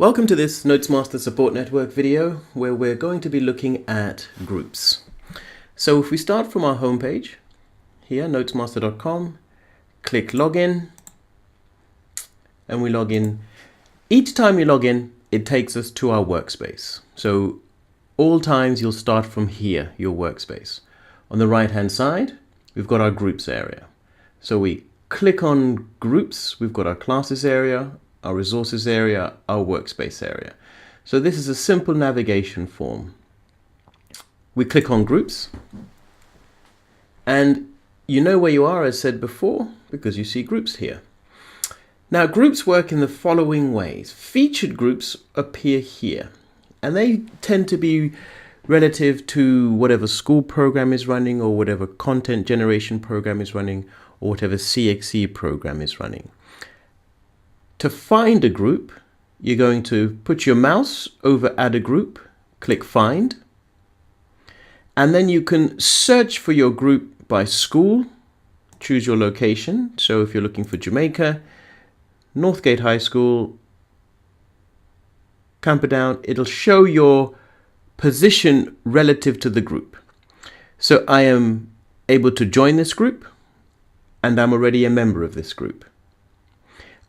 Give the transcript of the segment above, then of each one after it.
Welcome to this Notesmaster Support Network video where we're going to be looking at groups. So if we start from our homepage here, notesmaster.com, click login, and we log in. Each time you log in, it takes us to our workspace. So all times you'll start from here, your workspace. On the right hand side, we've got our groups area. So we click on groups, we've got our classes area, our resources area, our workspace area. So this is a simple navigation form. We click on groups and you know where you are, as said before, because you see groups here. Now groups work in the following ways. Featured groups appear here and they tend to be relative to whatever school program is running or whatever content generation program is running or whatever CXE program is running. To find a group, you're going to put your mouse over add a group, click find, and then you can search for your group by school, choose your location. So if you're looking for Jamaica, Northgate High School, Camperdown, it'll show your position relative to the group. So I am able to join this group and I'm already a member of this group.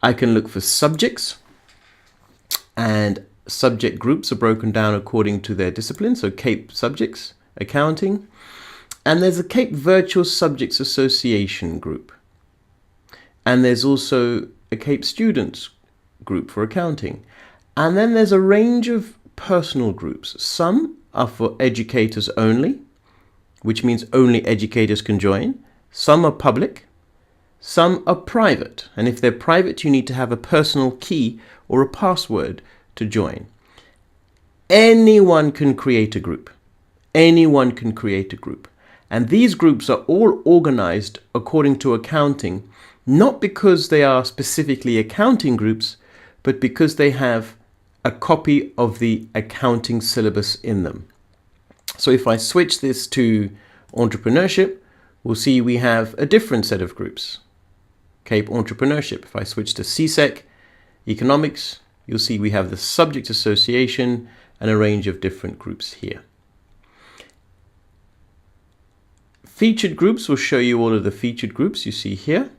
I can look for subjects, and subject groups are broken down according to their discipline. So CAPE subjects, accounting, and there's a CAPE Virtual Subjects Association group. And there's also a CAPE Students group for accounting. And then there's a range of personal groups. Some are for educators only, which means only educators can join. Some are public. Some are private, and if they're private, you need to have a personal key or a password to join. Anyone can create a group. Anyone can create a group. And these groups are all organized according to accounting, not because they are specifically accounting groups, but because they have a copy of the accounting syllabus in them. So if I switch this to entrepreneurship, we'll see we have a different set of groups. CAPE Entrepreneurship. If I switch to CSEC Economics, you'll see we have the Subject Association and a range of different groups here. Featured groups will show you all of the featured groups you see here.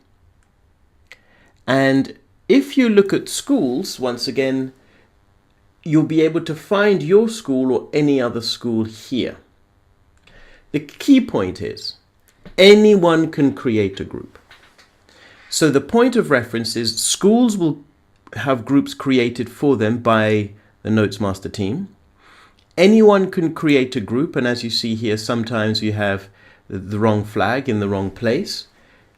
And if you look at schools, once again, you'll be able to find your school or any other school here. The key point is anyone can create a group. So the point of reference is schools will have groups created for them by the Notesmaster team. Anyone can create a group, and as you see here, sometimes you have the wrong flag in the wrong place.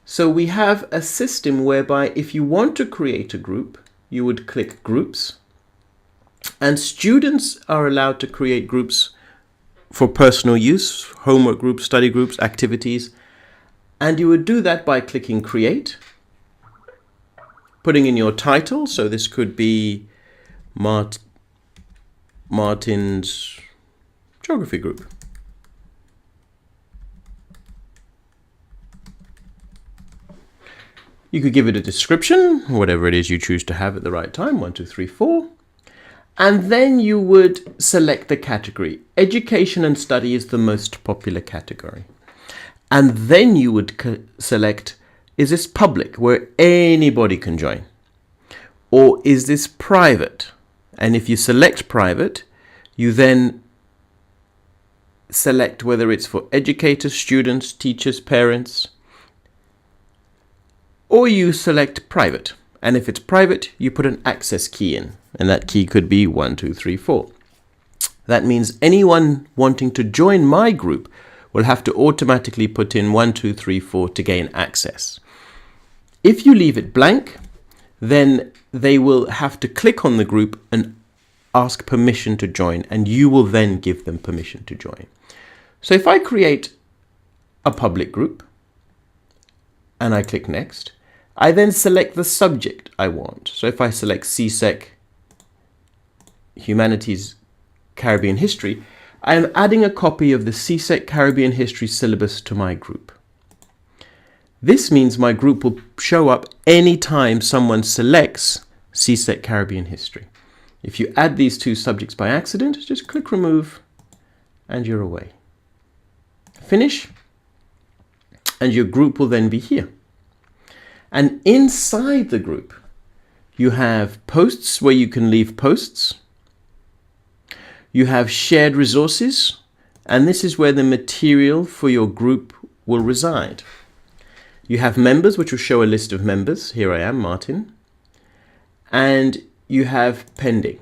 So we have a system whereby if you want to create a group, you would click groups, and students are allowed to create groups for personal use, homework groups, study groups, activities, and you would do that by clicking create, putting in your title. So this could be Martin's Geography Group. You could give it a description, whatever it is you choose to have at the right time, 1, 2, 3, 4. And then you would select the category. Education and study is the most popular category. And then you would select, is this public, where anybody can join? Or is this private? And if you select private, you then select whether it's for educators, students, teachers, parents, or you select private. And if it's private, you put an access key in, and that key could be 1, 2, 3, 4. That means anyone wanting to join my group will have to automatically put in 1, 2, 3, 4 to gain access. If you leave it blank, then they will have to click on the group and ask permission to join, and you will then give them permission to join. So if I create a public group and I click next, I then select the subject I want. So if I select CSEC Humanities Caribbean History, I am adding a copy of the CSEC Caribbean History syllabus to my group. This means my group will show up anytime someone selects CSEC Caribbean History. If you add these two subjects by accident, just click remove and you're away. Finish, and your group will then be here. And inside the group, you have posts where you can leave posts. You have shared resources, and this is where the material for your group will reside. You have members, which will show a list of members. Here I am, Martin. And you have pending.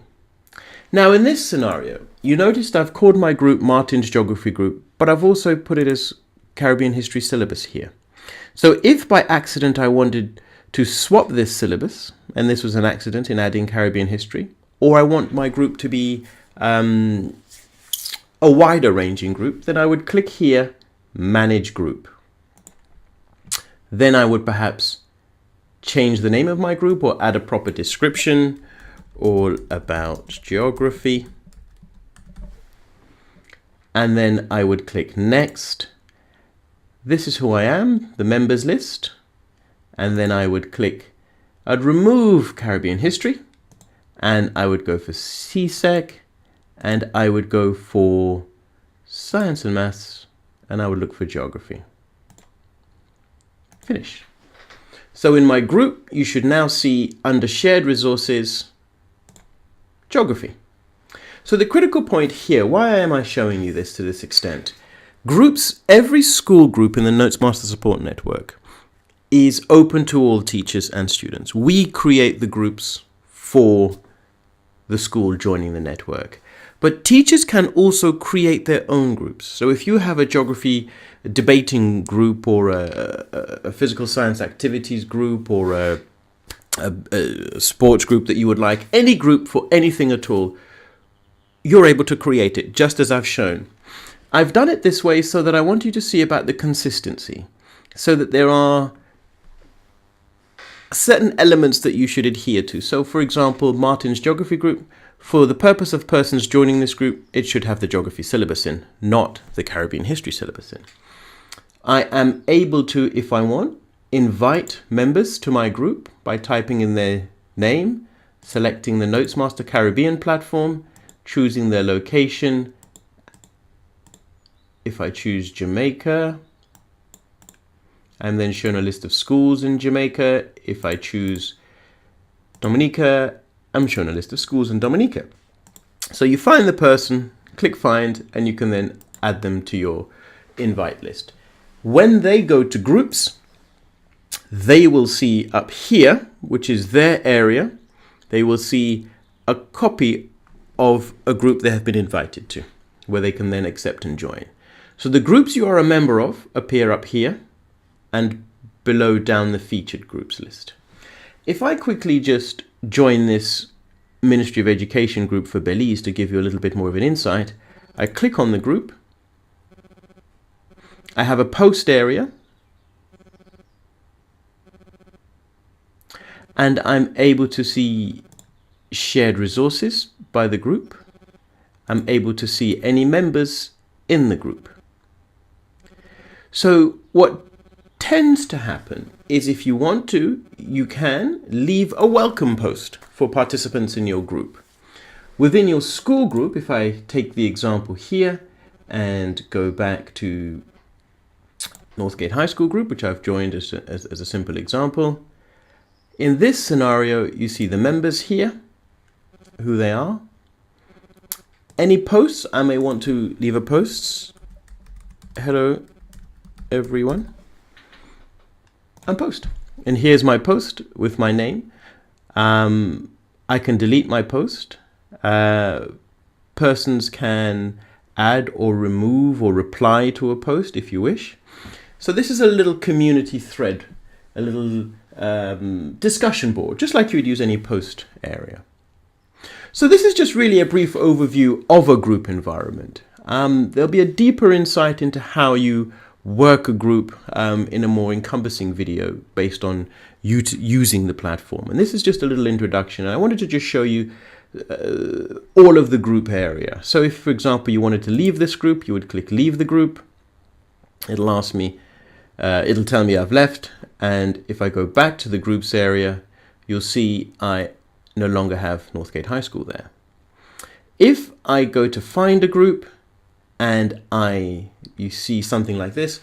Now in this scenario, you noticed I've called my group Martin's Geography Group, but I've also put it as Caribbean History Syllabus here. So if by accident I wanted to swap this syllabus, and this was an accident in adding Caribbean History, or I want my group to be a wider ranging group, then I would click here, Manage Group. Then I would perhaps change the name of my group or add a proper description, all about geography. And then I would click Next. This is who I am, the members list. And then I would click, I'd remove Caribbean History, and I would go for CSEC, and I would go for Science and Maths, and I would look for Geography. Finish. So in my group, you should now see under Shared Resources, Geography. So the critical point here, why am I showing you this to this extent? Groups, every school group in the Notesmaster Support Network is open to all teachers and students. We create the groups for the school joining the network. But teachers can also create their own groups. So if you have a geography debating group or a physical science activities group or a sports group that you would like, any group for anything at all, you're able to create it just as I've shown. I've done it this way so that I want you to see about the consistency, so that there are certain elements that you should adhere to. So for example, Martin's Geography Group, for the purpose of persons joining this group, it should have the geography syllabus in, not the Caribbean history syllabus in. I am able to, if I want, invite members to my group by typing in their name, selecting the Notesmaster Caribbean platform, choosing their location. If I choose Jamaica, I'm then shown a list of schools in Jamaica. If I choose Dominica, I'm shown a list of schools in Dominica. So you find the person, click find, and you can then add them to your invite list. When they go to groups, they will see up here, which is their area, they will see a copy of a group they have been invited to, where they can then accept and join. So the groups you are a member of appear up here and below down the featured groups list. If I quickly just join this Ministry of Education group for Belize to give you a little bit more of an insight, I click on the group. I have a post area, and I'm able to see shared resources by the group. I'm able to see any members in the group. So what tends to happen is, if you want to, you can leave a welcome post for participants in your group. Within your school group, if I take the example here and go back to Northgate High School group, which I've joined as a simple example, in this scenario, you see the members here, who they are. Any posts, I may want to leave a post. Hello, everyone. And post. And here's my post with my name. I can delete my post. Persons can add or remove or reply to a post if you wish. So this is a little community thread, a little discussion board, just like you would use any post area. So this is just really a brief overview of a group environment. There'll be a deeper insight into how you work a group in a more encompassing video based on using the platform. And this is just a little introduction. I wanted to just show you all of the group area. So if, for example, you wanted to leave this group, you would click Leave the Group. It'll ask me, it'll tell me I've left. And if I go back to the groups area, you'll see I no longer have Northgate High School there. If I go to find a group and you see something like this,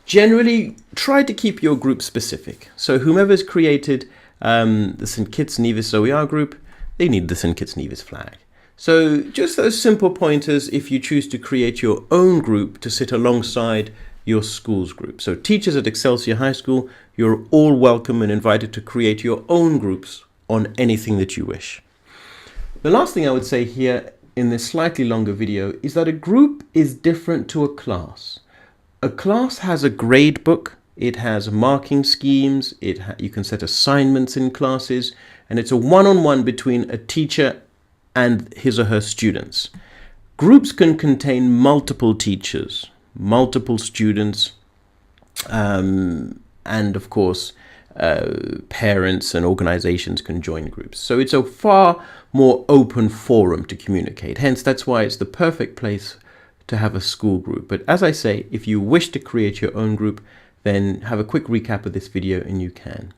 generally try to keep your group specific. So whomever's created the St. Kitts Nevis OER group, they need the St. Kitts Nevis flag. So just those simple pointers if you choose to create your own group to sit alongside your school's group. So teachers at Excelsior High School, you're all welcome and invited to create your own groups on anything that you wish. The last thing I would say here in this slightly longer video is that a group is different to a class. A class has a grade book, it has marking schemes, you can set assignments in classes, and it's a one-on-one between a teacher and his or her students. Groups can contain multiple teachers, multiple students, and of course parents and organizations can join groups. So it's a far more open forum to communicate. Hence, that's why it's the perfect place to have a school group. But as I say, if you wish to create your own group, then have a quick recap of this video and you can.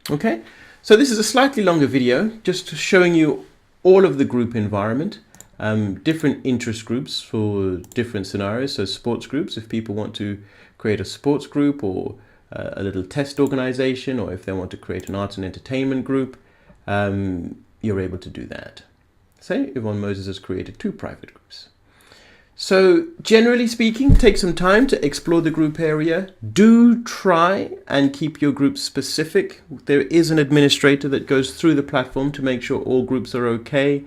Okay, so this is a slightly longer video, just showing you all of the group environment, different interest groups for different scenarios. So sports groups, if people want to create a sports group, or a little test organization, or if they want to create an arts and entertainment group, you're able to do that. Say Yvonne Moses has created 2 private groups. So generally speaking, take some time to explore the group area. Do try and keep your group specific. There is an administrator that goes through the platform to make sure all groups are okay.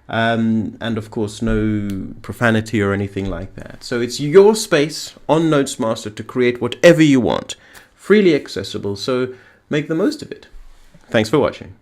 And of course, no profanity or anything like that. So it's your space on Notesmaster to create whatever you want, freely accessible. So make the most of it. Thanks for watching.